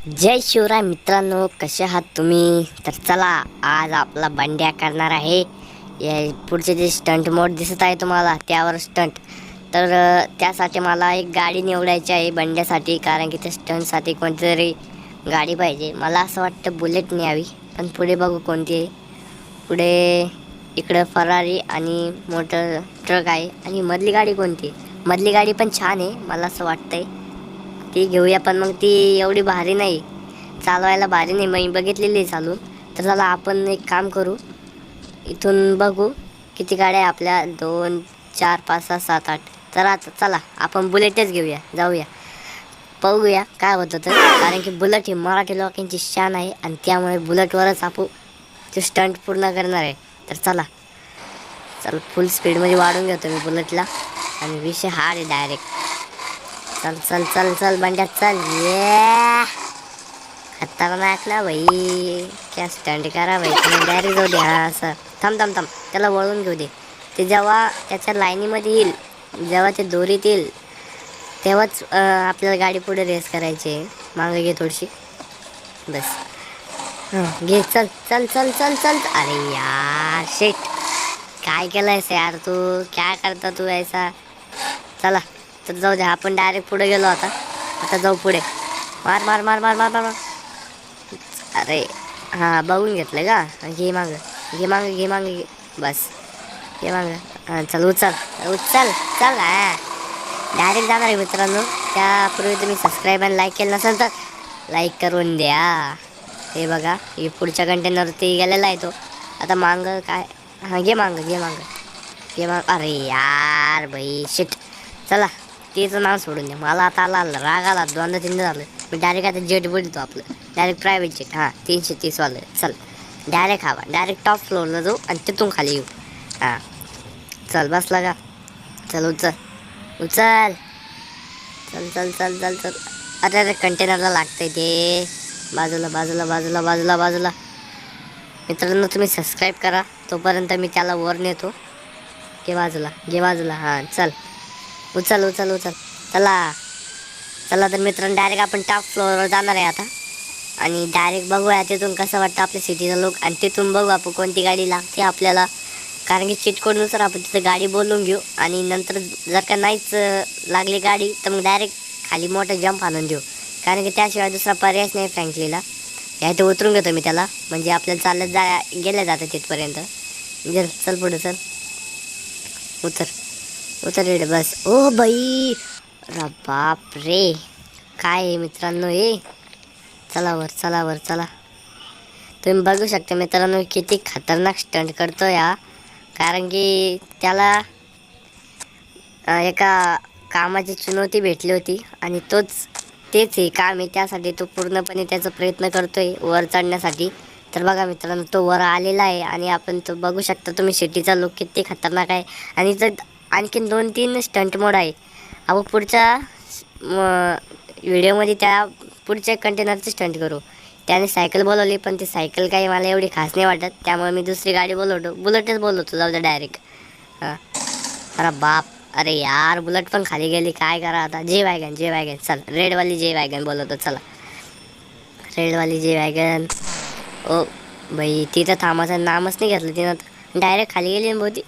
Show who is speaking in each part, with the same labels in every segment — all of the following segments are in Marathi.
Speaker 1: जय शिवराय मित्रांनो, कसे आहात तुम्ही? तर चला, आज आपला बंड्या करणार आहे या पुढचे जे स्टंट मोड दिसत आहे तुम्हाला त्यावर स्टंट. तर त्यासाठी मला एक गाडी निवडायची आहे बंड्यासाठी, कारण की त्या स्टंटसाठी कोणती तरी गाडी पाहिजे. मला असं वाटतं बुलेट न्यावी, पण पुढे बघू कोणती आहे. पुढे इकडं फरारी आणि मोटर ट्रक आहे. आणि मधली गाडी कोणती? मधली गाडी पण छान आहे, मला असं वाटतंय ती घेऊया. पण मग ती एवढी भारी नाही, चालवायला भारी नाही, मी बघितलेली आहे चालून. तर चला आपण एक काम करू, इथून बघू किती गाड्या आहे आपल्या. 2 4 5 6 7 8. तर आता चला आपण बुलेटच घेऊया, जाऊया बघूया काय होतं. तर कारण की बुलेट ही मराठी लोकांची शान आहे आणि त्यामुळे बुलेटवरच आपण ते स्टंट पूर्ण करणार आहे. तर चला फुल स्पीडमध्ये वाढून घेतो मी बुलेटला आणि विषय हार्ड आहे डायरेक्ट. चल चल चल चल बंड्या चल. ये खतरनाक ना भाई, क्या स्टंट करा भाई तुम्ही. डायरेक्ट जाऊ दे. हा असं थांब थांब थांब, त्याला वळून घेऊ दे. ते जेव्हा त्याच्या लाईनीमध्ये येईल, जेव्हा ते दोरीत येईल, तेव्हाच आपल्याला गाडी पुढे रेस करायची आहे. मागं घे थोडीशी, बस. हां घे, चल चल चल चल चल. अरे यार शेट, काय केलं आहेस यार तू, क्या करता तू ऐसा. चला तर जाऊ दे, आपण डायरेक्ट पुढे गेलो. आता जाऊ पुढे. मार मार मार मार मार मार. अरे हां बघून घेतलं का. घे मागं घे मागं घे मागं घे, बस घे मागं. हां चल उचल उचल चल. हां डायरेक्ट जाणार आहे मित्रांनो. त्यापूर्वी तुम्ही सबस्क्राईब आणि लाईक केलं नसेल तर लाईक करून द्या. हे बघा, हे पुढच्या कंटेनरवरती गेलेला आहे तो. आता मागं काय. हां घे मागं घे मागं घे मागं. अरे यार भाई शिट. चला तिचं नाव सोडून द्या, मला आता राग आला. 2दा 3दा झालं. मी डायरेक्ट आता जेट बोलतो आपलं, डायरेक्ट प्रायव्हेट जेट. हां 330 वालं. चल डायरेक्ट हवा, डायरेक्ट टॉप फ्लोअरला जाऊ आणि तिथून खाली येऊ. हां चल बसला का. चल उचल उचल. चल चल चल चल चल. अरे अरे कंटेनरला लागतंय ते. बाजूला बाजूला बाजूला बाजूला बाजूला. मित्रांनो तुम्ही सबस्क्राईब करा, तोपर्यंत मी त्याला वर नेतो. घे बाजूला घे बाजूला. हां चल उचल उचल उचल. चला चला तर मित्रांनो, डायरेक्ट आपण टॉप फ्लोअरवर जाणार आहे आता. आणि डायरेक्ट बघूया तिथून कसं वाटतं आपल्या सिटीचा लोक. आणि तिथून बघू आपण कोणती गाडी लागते आपल्याला. कारण की चीट कोडनुसार आपण तिथं गाडी बोलवून घेऊ. आणि नंतर जर का नाहीच लागली गाडी, तर मग डायरेक्ट खाली मोठं जंप आणून देऊ. कारण की त्याशिवाय दुसरा पर्यायच नाही फ्रँकलीला. ह्या इथं उतरून घेतो मी त्याला, म्हणजे आपल्याला चालत गेल्या जातं तिथपर्यंत. चल पुढं चल. उतर उतर रेड, बस. ओ बाई, अरे बाप रे, काय आहे मित्रांनो हे. चला वर चला वर चला. तुम्ही बघू शकता मित्रांनो किती खतरनाक स्टंट करतो या. कारण की त्याला एका कामाची चुनौती भेटली होती आणि तेच हे काम आहे. त्यासाठी तो पूर्णपणे त्याचा प्रयत्न करतोय वर चढण्यासाठी. तर बघा मित्रांनो, तो वर आलेला आहे आणि आपण तो बघू शकता तुम्ही, सिटीचा लुक किती खतरनाक आहे. आणि तर आणखीन 2-3 स्टंट मोड आहे. आपण पुढच्या व्हिडिओमध्ये त्या पुढच्या कंटेनरचे स्टंट करू. त्याने सायकल बोलवली, पण ती सायकल काही मला एवढी खास नाही वाटत, त्यामुळे मी दुसरी गाडी बोलवतो. बुलेटच बोलवतो, जाऊ द्या डायरेक्ट. हां अरे बाप, अरे यार बुलेट पण खाली गेली, काय करा आता. जे वॅगन चल, रेडवाली जे वॅगन बोलवतो. चला रेडवाली जे वॅगन. ओ बाई, तिथं थांबाचं नामच नाही घेतलं तिनं, डायरेक्ट खाली गेली ना बहुती.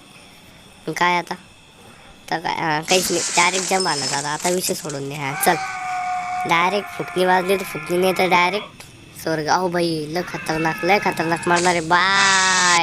Speaker 1: काय आता, तर काय. हां काहीच नाही, डायरेक्ट जंप आला आता विषय सोडून दे. हां चल, डायरेक्ट फुटणी वाजली तर फुटणी, नाही तर डायरेक्ट स्वर्ग. अहो बाई, लय खतरनाक मारणार आहे. बाय.